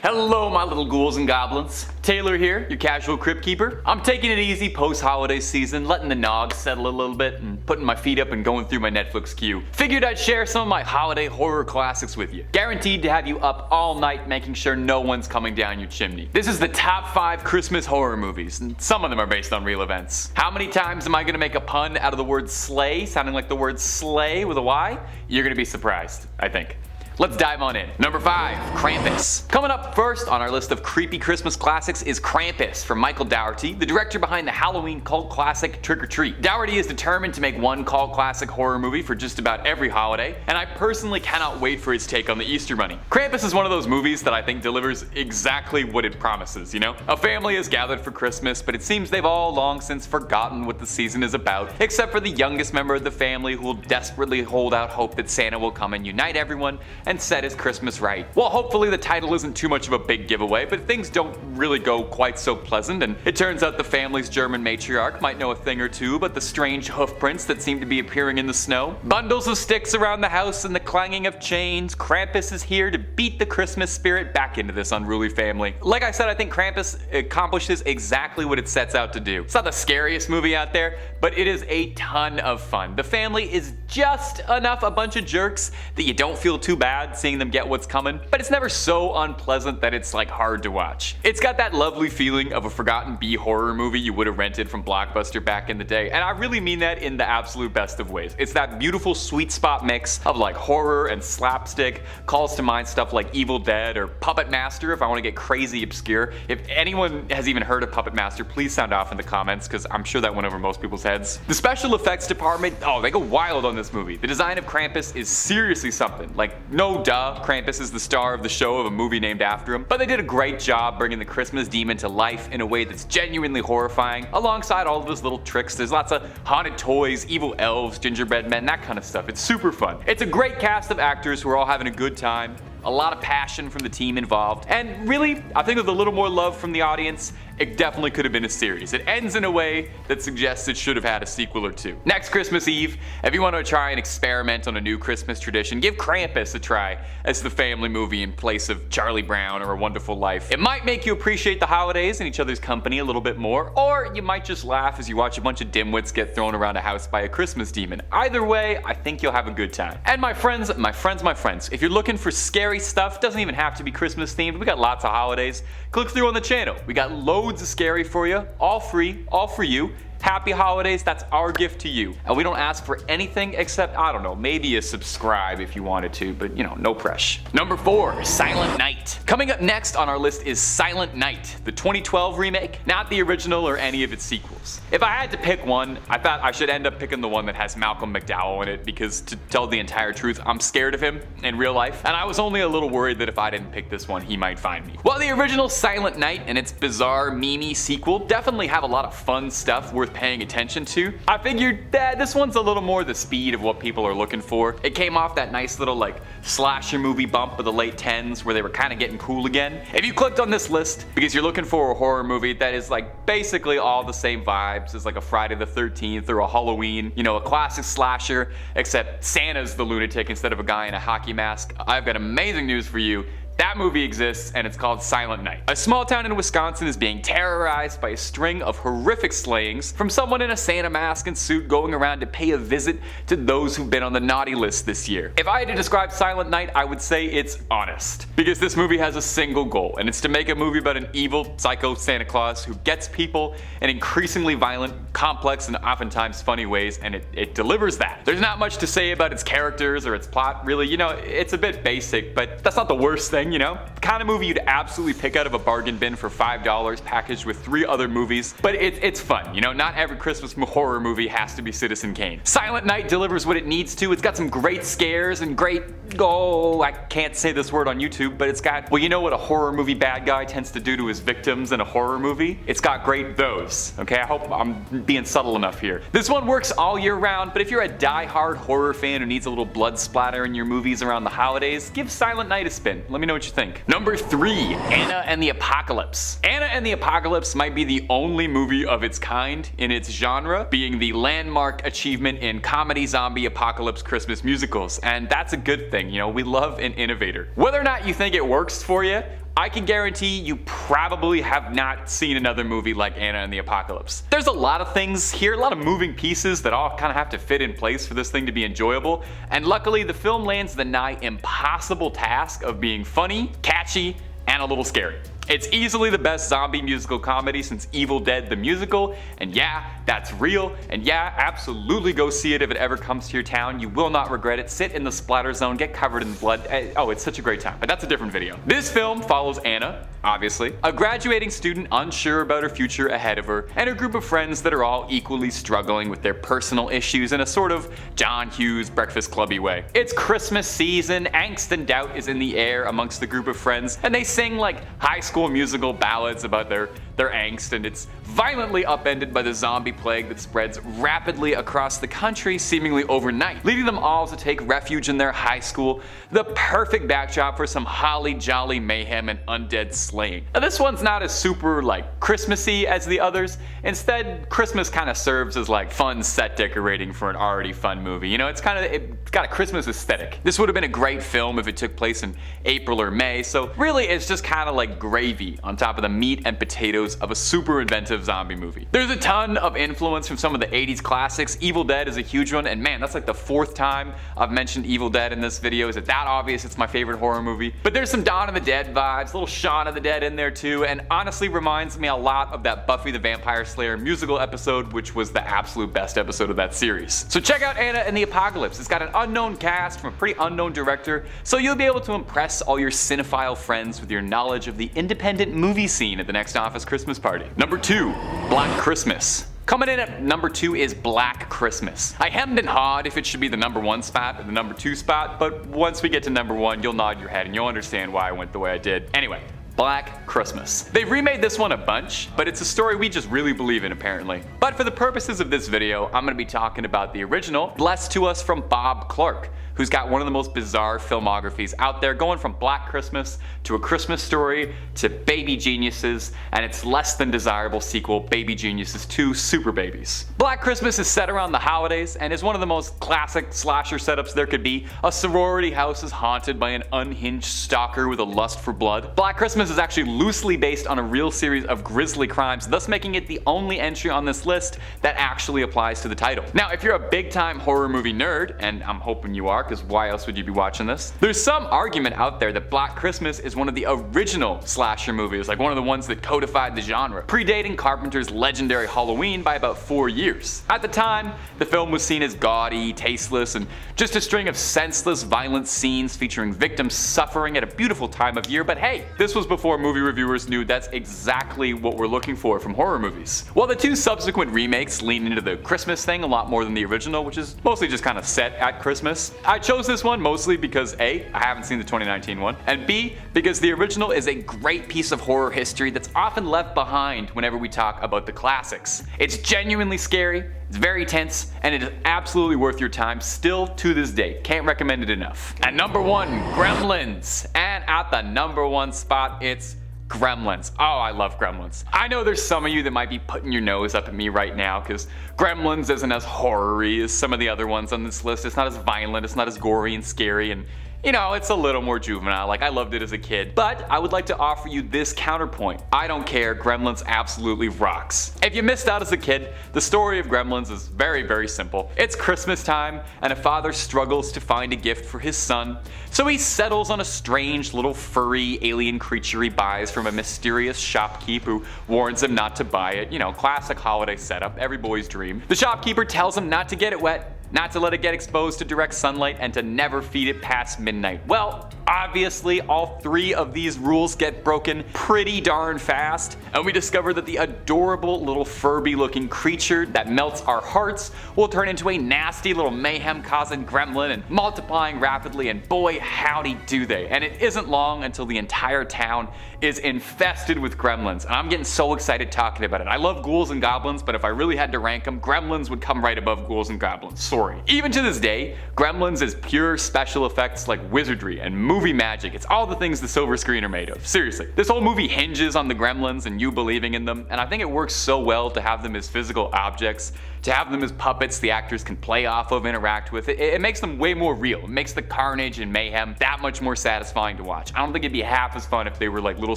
Hello my little ghouls and goblins. Taylor here, your casual crypt keeper. I'm taking it easy post-holiday season, letting the nog settle a little bit and putting my feet up and going through my Netflix queue. Figured I'd share some of my holiday horror classics with you. Guaranteed to have you up all night making sure no one's coming down your chimney. This is the top 5 Christmas horror movies, and some of them are based on real events. How many times am I gonna make a pun out of the word sleigh, sounding like the word slay with a Y? You're gonna be surprised, I think. Let's dive on in. Number 5, Krampus. Coming up first on our list of creepy Christmas classics is Krampus from Michael Dougherty, the director behind the Halloween cult classic Trick or Treat. Dougherty is determined to make one cult classic horror movie for just about every holiday, and I personally cannot wait for his take on the Easter Bunny. Krampus is one of those movies that I think delivers exactly what it promises, you know? A family is gathered for Christmas, but it seems they've all long since forgotten what the season is about, except for the youngest member of the family who will desperately hold out hope that Santa will come and unite everyone and set his Christmas right. Well, hopefully the title isn't too much of a big giveaway, but things don't really go quite so pleasant, and it turns out the family's German matriarch might know a thing or two about the strange hoof prints that seem to be appearing in the snow. Bundles of sticks around the house and the clanging of chains, Krampus is here to beat the Christmas spirit back into this unruly family. Like I said, I think Krampus accomplishes exactly what it sets out to do. It's not the scariest movie out there, but it is a ton of fun. The family is just enough a bunch of jerks that you don't feel too bad seeing them get what's coming, but it's never so unpleasant that it's like hard to watch. It's got that lovely feeling of a forgotten B horror movie you would have rented from Blockbuster back in the day, and I really mean that in the absolute best of ways. It's that beautiful sweet spot mix of like horror and slapstick, calls to mind stuff like Evil Dead or Puppet Master if I want to get crazy obscure. If anyone has even heard of Puppet Master, please sound off in the comments because I'm sure that went over most people's heads. The special effects department, oh, they go wild on this movie. The design of Krampus is seriously something. Like, no duh, Krampus is the star of the show of a movie named after him, but they did a great job bringing the Christmas demon to life in a way that's genuinely horrifying. Alongside all of those little tricks, there's lots of haunted toys, evil elves, gingerbread men, that kind of stuff. It's super fun. It's a great cast of actors who are all having a good time. A lot of passion from the team involved, and really, I think with a little more love from the audience, it definitely could have been a series. It ends in a way that suggests it should have had a sequel or two. Next Christmas Eve, if you want to try and experiment on a new Christmas tradition, give Krampus a try as the family movie in place of Charlie Brown or A Wonderful Life. It might make you appreciate the holidays and each other's company a little bit more, or you might just laugh as you watch a bunch of dimwits get thrown around a house by a Christmas demon. Either way, I think you'll have a good time. And my friends, if you're looking for scary stuff, doesn't even have to be Christmas themed, we got lots of holidays. Click through on the channel. We got loads of scary for you, all free, all for you. Happy holidays, that's our gift to you. And we don't ask for anything except, I don't know, maybe a subscribe if you wanted to, but you know, no pressure. Number 4, Silent Night. Coming up next on our list is Silent Night, the 2012 remake, not the original or any of its sequels. If I had to pick one, I thought I should end up picking the one that has Malcolm McDowell in it because, to tell the entire truth, I'm scared of him in real life, and I was only a little worried that if I didn't pick this one, he might find me. While the original Silent Night and its bizarre, memey sequel definitely have a lot of fun stuff worth paying attention to, I figured that this one's a little more the speed of what people are looking for. It came off that nice little like slasher movie bump of the late 10s where they were kind of getting cool again. If you clicked on this list because you're looking for a horror movie that is like basically all the same vibes as like a Friday the 13th or a Halloween, you know, a classic slasher, except Santa's the lunatic instead of a guy in a hockey mask, I've got amazing news for you. That movie exists, and it's called Silent Night. A small town in Wisconsin is being terrorized by a string of horrific slayings from someone in a Santa mask and suit going around to pay a visit to those who've been on the naughty list this year. If I had to describe Silent Night, I would say it's honest. Because this movie has a single goal, and it's to make a movie about an evil, psycho Santa Claus who gets people in increasingly violent, complex, and oftentimes funny ways, and it delivers that. There's not much to say about its characters or its plot, really. You know, it's a bit basic, but that's not the worst thing. You know? The kind of movie you'd absolutely pick out of a bargain bin for $5 packaged with 3 other movies, but it's fun, you know? Not every Christmas horror movie has to be Citizen Kane. Silent Night delivers what it needs to. It's got some great scares and great, oh, I can't say this word on YouTube, but it's got, well, you know what a horror movie bad guy tends to do to his victims in a horror movie? It's got great those, okay? I hope I'm being subtle enough here. This one works all year round, but if you're a die-hard horror fan who needs a little blood splatter in your movies around the holidays, give Silent Night a spin. Let me know what you think. Number 3, Anna and the Apocalypse. Anna and the Apocalypse might be the only movie of its kind in its genre, being the landmark achievement in comedy zombie apocalypse Christmas musicals, and that's a good thing, you know, we love an innovator. Whether or not you think it works for you, I can guarantee you probably have not seen another movie like Anna and the Apocalypse. There's a lot of things here, a lot of moving pieces that all kind of have to fit in place for this thing to be enjoyable, and luckily the film lands the nigh impossible task of being funny, catchy, and a little scary. It's easily the best zombie musical comedy since Evil Dead the musical, and yeah, that's real, and yeah, absolutely go see it if it ever comes to your town. You will not regret it. Sit in the splatter zone, get covered in blood. Oh, it's such a great time, but that's a different video. This film follows Anna, obviously, a graduating student unsure about her future ahead of her, and a group of friends that are all equally struggling with their personal issues in a sort of John Hughes Breakfast Clubby way. It's Christmas season, angst and doubt is in the air amongst the group of friends, and they sing like high school musical ballads about their angst, and it's violently upended by the zombie plague that spreads rapidly across the country seemingly overnight, leading them all to take refuge in their high school, the perfect backdrop for some holly jolly mayhem and undead slaying. Now this one's not as super like Christmassy as the others. Instead, Christmas kind of serves as like fun set decorating for an already fun movie. You know, it's got a Christmas aesthetic. This would have been a great film if it took place in April or May, so really it's just kind of like gravy on top of the meat and potatoes of a super inventive zombie movie. There's a ton of influence from some of the 80s classics. Evil Dead is a huge one, and man, that's like the 4th time I've mentioned Evil Dead in this video. Is it that obvious it's my favorite horror movie? But there's some Dawn of the Dead vibes, a little Shaun of the Dead in there too, and honestly reminds me a lot of that Buffy the Vampire Slayer musical episode, which was the absolute best episode of that series. So check out Anna and the Apocalypse. It's got an unknown cast from a pretty unknown director, so you'll be able to impress all your cinephile friends with your knowledge of the independent movie scene at the next office Christmas party. Number 2, Black Christmas. Coming in at number 2 is Black Christmas. I hemmed and hawed if it should be the number 1 spot or the number 2 spot, but once we get to number 1, you'll nod your head and you'll understand why I went the way I did. Anyway, Black Christmas. They've remade this one a bunch, but it's a story we just really believe in apparently. But for the purposes of this video, I'm going to be talking about the original, blessed to us from Bob Clark, who's got one of the most bizarre filmographies out there, going from Black Christmas to A Christmas Story to Baby Geniuses, and its less than desirable sequel, Baby Geniuses 2 Super Babies. Black Christmas is set around the holidays and is one of the most classic slasher setups there could be. A sorority house is haunted by an unhinged stalker with a lust for blood. Black Christmas is actually loosely based on a real series of grisly crimes, thus making it the only entry on this list that actually applies to the title. Now, if you're a big time horror movie nerd, and I'm hoping you are, because why else would you be watching this? There's some argument out there that Black Christmas is one of the original slasher movies, like one of the ones that codified the genre, predating Carpenter's legendary Halloween by about 4 years. At the time, the film was seen as gaudy, tasteless, and just a string of senseless, violent scenes featuring victims suffering at a beautiful time of year, but hey, this was before movie reviewers knew that's exactly what we're looking for from horror movies. While the 2 subsequent remakes lean into the Christmas thing a lot more than the original, which is mostly just kind of set at Christmas, I chose this one mostly because A, I haven't seen the 2019 one, and B, because the original is a great piece of horror history that's often left behind whenever we talk about the classics. It's genuinely scary, it's very tense, and it is absolutely worth your time still to this day. Can't recommend it enough. At number 1, Gremlins. And at the number 1 spot, it's Gremlins. Oh, I love Gremlins. I know there's some of you that might be putting your nose up at me right now because Gremlins isn't as horror-y as some of the other ones on this list. It's not as violent, it's not as gory and scary, and you know, it's a little more juvenile. Like, I loved it as a kid. But I would like to offer you this counterpoint. I don't care, Gremlins absolutely rocks. If you missed out as a kid, the story of Gremlins is very, very simple. It's Christmas time, and a father struggles to find a gift for his son. So he settles on a strange little furry alien creature he buys from a mysterious shopkeep who warns him not to buy it. You know, classic holiday setup, every boy's dream. The shopkeeper tells him not to get it wet, not to let it get exposed to direct sunlight, and to never feed it past midnight. Well, obviously all 3 of these rules get broken pretty darn fast, and we discover that the adorable little Furby looking creature that melts our hearts will turn into a nasty little mayhem causing gremlin and multiplying rapidly, and boy howdy do they. And it isn't long until the entire town is infested with gremlins, and I'm getting so excited talking about it. I love ghouls and goblins, but if I really had to rank them, gremlins would come right above ghouls and goblins. Sorry. Even to this day, Gremlins is pure special effects like wizardry and movie magic. It's all the things the silver screen are made of. Seriously. This whole movie hinges on the Gremlins and you believing in them, and I think it works so well to have them as physical objects to have them as puppets the actors can play off of, interact with. It makes them way more real. It makes the carnage and mayhem that much more satisfying to watch. I don't think it'd be half as fun if they were like little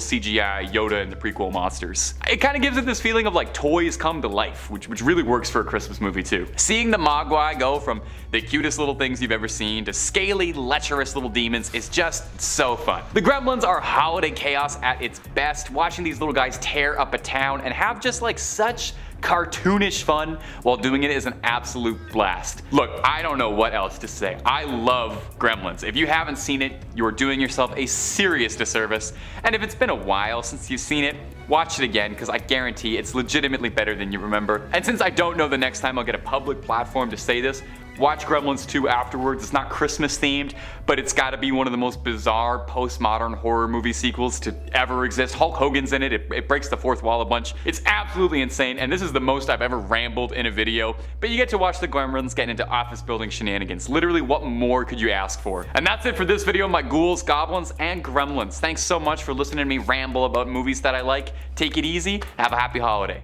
CGI Yoda and the prequel monsters. It kind of gives it this feeling of like toys come to life, which really works for a Christmas movie too. Seeing the Mogwai go from the cutest little things you've ever seen to scaly, lecherous little demons is just so fun. The Gremlins are holiday chaos at its best, watching these little guys tear up a town and have just like such cartoonish fun while doing it is an absolute blast. Look, I don't know what else to say. I love Gremlins. If you haven't seen it, you're doing yourself a serious disservice. And if it's been a while since you've seen it, watch it again, because I guarantee it's legitimately better than you remember. And since I don't know the next time I'll get a public platform to say this, watch Gremlins 2 afterwards. It's not Christmas themed, but it's gotta be one of the most bizarre postmodern horror movie sequels to ever exist. Hulk Hogan's in it. It breaks the fourth wall a bunch. It's absolutely insane, and this is the most I've ever rambled in a video, but you get to watch the Gremlins get into office building shenanigans. Literally, what more could you ask for? And that's it for this video, my ghouls, goblins, and gremlins. Thanks so much for listening to me ramble about movies that I like. Take it easy. Have a happy holiday.